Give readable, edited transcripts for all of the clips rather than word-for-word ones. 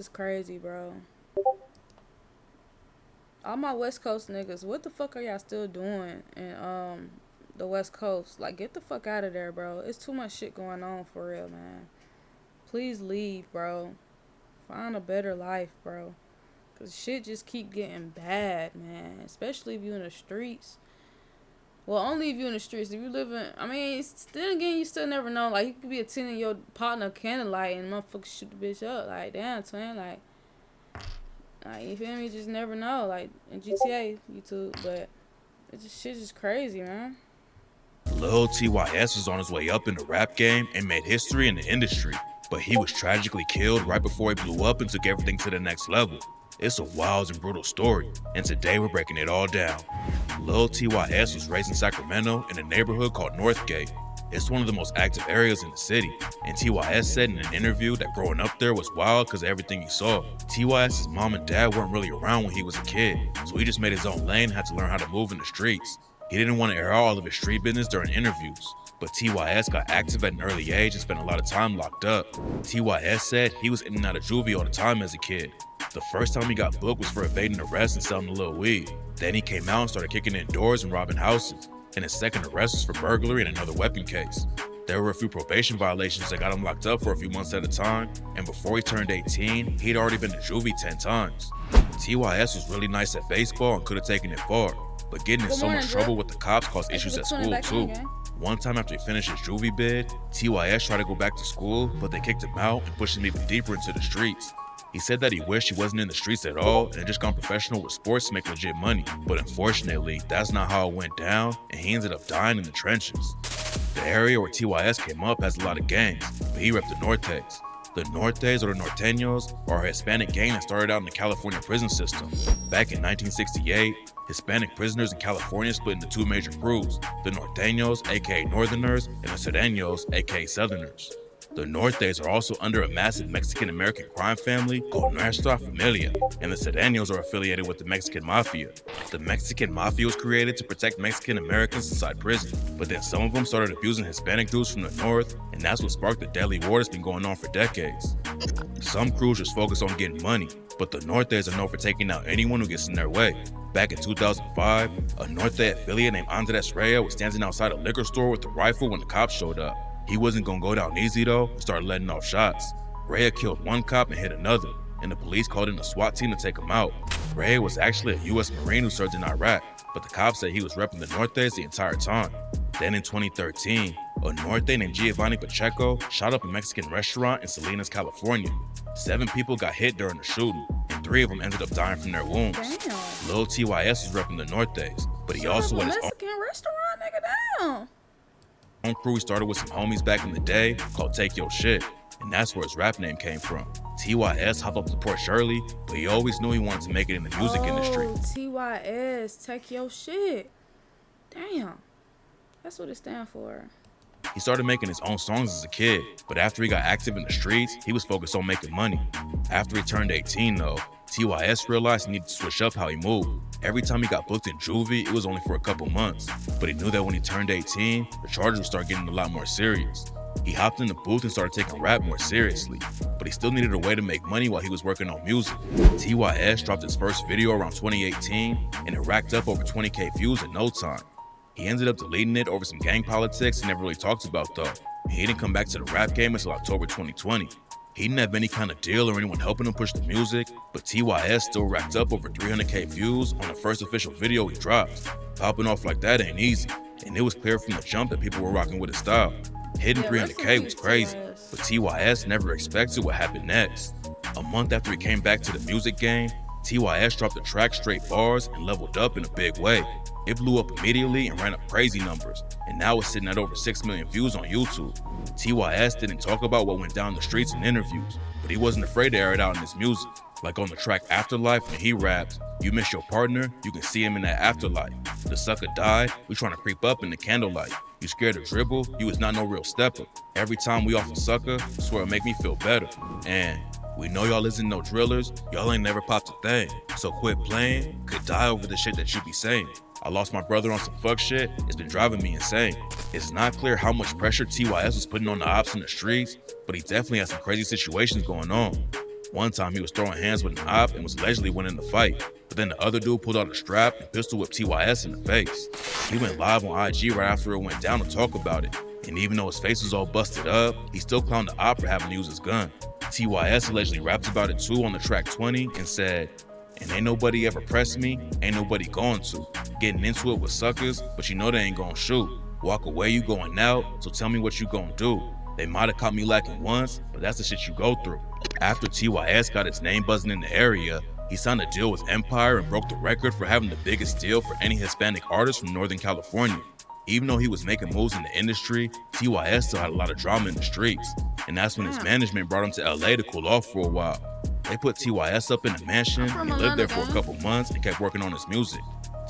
It's crazy, bro. All my West Coast niggas, what the fuck are y'all still doing in the West Coast? Like, get the fuck out of there, bro. It's too much shit going on for real, man. Please leave, bro. Find a better life, bro. Cause shit just keep getting bad, man. Especially if you in the streets. Well, only if you in the streets. If you live in, I mean, then again, you still never know. Like, you could be attending your partner candlelight and motherfuckers shoot the bitch up. Like, damn, twin. Like, you feel me? You just never know. Like, in GTA, YouTube. But it's just, shit just crazy, man. Lil TyS was on his way up in the rap game and made history in the industry, but he was tragically killed right before he blew up and took everything to the next level. It's a wild and brutal story, and today we're breaking it all down. Lil TyS was raised in Sacramento in a neighborhood called Northgate. It's one of the most active areas in the city, and TyS said in an interview that growing up there was wild because of everything he saw. TyS's mom and dad weren't really around when he was a kid, so he just made his own lane and had to learn how to move in the streets. He didn't want to air all of his street business during interviews, but TyS got active at an early age and spent a lot of time locked up. TyS said he was in and out of juvie all the time as a kid. The first time he got booked was for evading arrest and selling a little weed. Then he came out and started kicking in doors and robbing houses. And his second arrest was for burglary and another weapon case. There were a few probation violations that got him locked up for a few months at a time, and before he turned 18, he'd already been to juvie 10 times. TyS was really nice at baseball and could have taken it far, but getting in so much trouble with the cops caused issues at school too. One time after he finished his juvie bid, TyS tried to go back to school, but they kicked him out and pushed him even deeper into the streets. He said that he wished he wasn't in the streets at all and had just gone professional with sports to make legit money. But unfortunately, that's not how it went down, and he ended up dying in the trenches. The area where TyS came up has a lot of gangs, but he repped the Nortes. The Nortes, or the Norteños, are a Hispanic gang that started out in the California prison system. Back in 1968, Hispanic prisoners in California split into two major crews, the Norteños, aka Northerners, and the Serreños, aka Southerners. The Nortes are also under a massive Mexican-American crime family called Nuestra Familia, and the Serreños are affiliated with the Mexican Mafia. The Mexican Mafia was created to protect Mexican-Americans inside prison, but then some of them started abusing Hispanic dudes from the north, and that's what sparked the deadly war that's been going on for decades. Some crews just focus on getting money, but the Nortes are known for taking out anyone who gets in their way. Back in 2005, a Norte affiliate named Andres Reyes was standing outside a liquor store with a rifle when the cops showed up. He wasn't gonna go down easy though and started letting off shots. Reyes killed one cop and hit another, and the police called in a SWAT team to take him out. Reyes was actually a US Marine who served in Iraq, but the cops said he was repping the Nortes the entire time. Then in 2013, a Norte named Giovanni Pacheco shot up a Mexican restaurant in Salinas, California. 7 people got hit during the shooting, and 3 of them ended up dying from their wounds. Damn. Lil TyS was repping the Nortes, but he also had his own Mexican restaurant, nigga, down. crew he started with some homies back in the day called Take Your Shit, and that's where his rap name came from. TyS hopped up to Port Shirley, but he always knew he wanted to make it in the music industry. TyS, take your shit. Damn. That's what it stands for. He started making his own songs as a kid, but after he got active in the streets, he was focused on making money. After he turned 18 though, TyS realized he needed to switch up how he moved. Every time he got booked in juvie, it was only for a couple months, but he knew that when he turned 18, the charges would start getting a lot more serious. He hopped in the booth and started taking rap more seriously, but he still needed a way to make money while he was working on music. TyS dropped his first video around 2018, and it racked up over 20K views in no time. He ended up deleting it over some gang politics he never really talked about though. He didn't come back to the rap game until October 2020. He didn't have any kind of deal or anyone helping him push the music, but TyS still racked up over 300K views on the first official video he dropped. Popping off like that ain't easy, and it was clear from the jump that people were rocking with his style. Hitting 300K was crazy, but TyS never expected what happened next. A month after he came back to the music game, TyS dropped the track Straight Bars and leveled up in a big way. It blew up immediately and ran up crazy numbers, and now it's sitting at over 6 million views on YouTube. TyS didn't talk about what went down in the streets in interviews, but he wasn't afraid to air it out in his music. Like on the track Afterlife when he raps, "You miss your partner, you can see him in that afterlife. The sucker died, we tryna creep up in the candlelight. You scared to dribble, you is not no real stepper. Every time we off a sucker, swear it make me feel better. And we know y'all isn't no drillers, y'all ain't never popped a thing. So quit playing, could die over the shit that you be saying. I lost my brother on some fuck shit, it's been driving me insane." It's not clear how much pressure TyS was putting on the ops in the streets, but he definitely had some crazy situations going on. One time he was throwing hands with an op and was allegedly winning the fight, but then the other dude pulled out a strap and pistol whipped TyS in the face. He went live on IG right after it went down to talk about it, and even though his face was all busted up, he still clowned the op for having to use his gun. TyS allegedly rapped about it too on the track 20 and said, "And ain't nobody ever pressed me, ain't nobody going to. Getting into it with suckers, but you know they ain't gonna shoot. Walk away, you going out, so tell me what you gonna do. They might've caught me lacking once, but that's the shit you go through." After TyS got his name buzzing in the area, he signed a deal with Empire and broke the record for having the biggest deal for any Hispanic artist from Northern California. Even though he was making moves in the industry, TyS still had a lot of drama in the streets, and that's when his management brought him to LA to cool off for a while. They put TyS up in a mansion, and he lived there for a couple months and kept working on his music.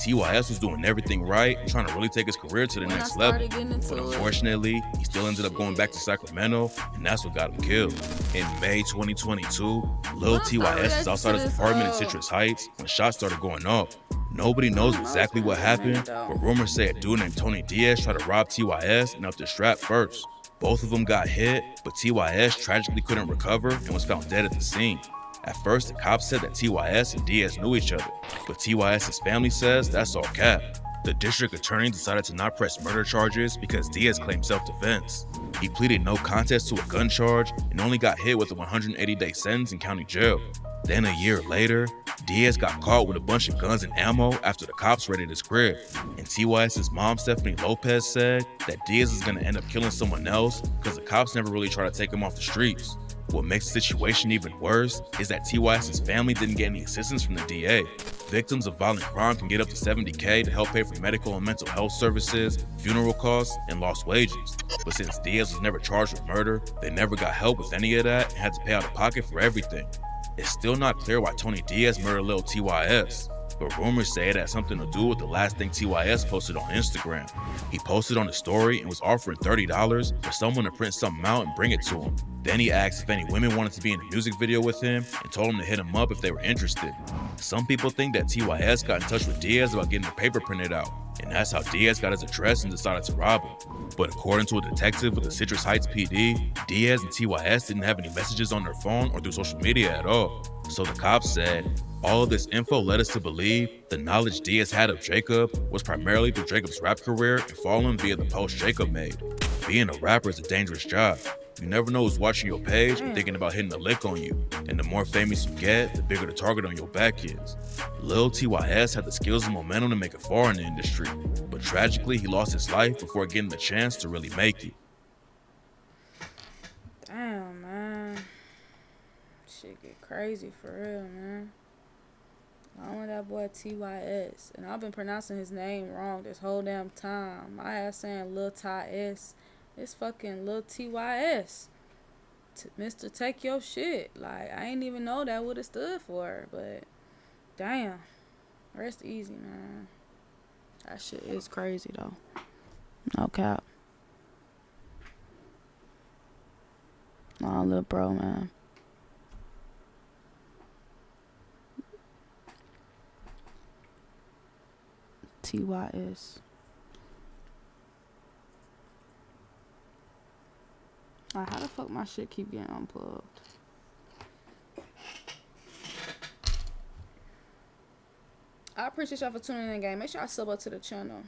TyS was doing everything right and trying to really take his career to the next level. But unfortunately, he still ended up going back to Sacramento, and that's what got him killed. In May 2022, Lil TyS is outside his apartment in Citrus Heights when shots started going off. Nobody knows exactly what happened, but rumors say a dude named Tony Diaz tried to rob TyS and up the strap first. Both of them got hit, but TyS tragically couldn't recover and was found dead at the scene. At first, the cops said that TyS and Diaz knew each other, but TyS's family says that's all cap. The district attorney decided to not press murder charges because Diaz claimed self-defense. He pleaded no contest to a gun charge and only got hit with a 180-day sentence in county jail. Then a year later, Diaz got caught with a bunch of guns and ammo after the cops raided his crib. And TyS's mom, Stephanie Lopez, said that Diaz is gonna end up killing someone else because the cops never really tried to take him off the streets. What makes the situation even worse is that TyS's family didn't get any assistance from the DA. Victims of violent crime can get up to $70K to help pay for medical and mental health services, funeral costs, and lost wages. But since Diaz was never charged with murder, they never got help with any of that and had to pay out of pocket for everything. It's still not clear why Tony Diaz murdered Lil TyS, but rumors say it had something to do with the last thing TyS posted on Instagram. He posted on his story and was offering $30 for someone to print something out and bring it to him. Then he asked if any women wanted to be in a music video with him and told him to hit him up if they were interested. Some people think that TyS got in touch with Diaz about getting the paper printed out, and that's how Diaz got his address and decided to rob him. But according to a detective with the Citrus Heights PD, Diaz and TyS didn't have any messages on their phone or through social media at all. So the cops said, all of this info led us to believe the knowledge Diaz had of Jacob was primarily through Jacob's rap career and following via the post Jacob made. Being a rapper is a dangerous job. You never know who's watching your page and thinking about hitting a lick on you. And the more famous you get, the bigger the target on your back is. Lil TyS had the skills and momentum to make it far in the industry, but tragically he lost his life before getting the chance to really make it. Damn, man. Shit get crazy for real, man. Only that boy TyS, and I've been pronouncing his name wrong this whole damn time. My ass saying Lil TyS. It's fucking Lil TyS. Mr. Take Your Shit. Like, I ain't even know that what it stood for, but damn. Rest easy, man. That shit is crazy, though. No cap. Nah, little bro, man. TyS. Like, how the fuck my shit keep getting unplugged? I appreciate y'all for tuning in, gang. Make sure y'all sub up to the channel.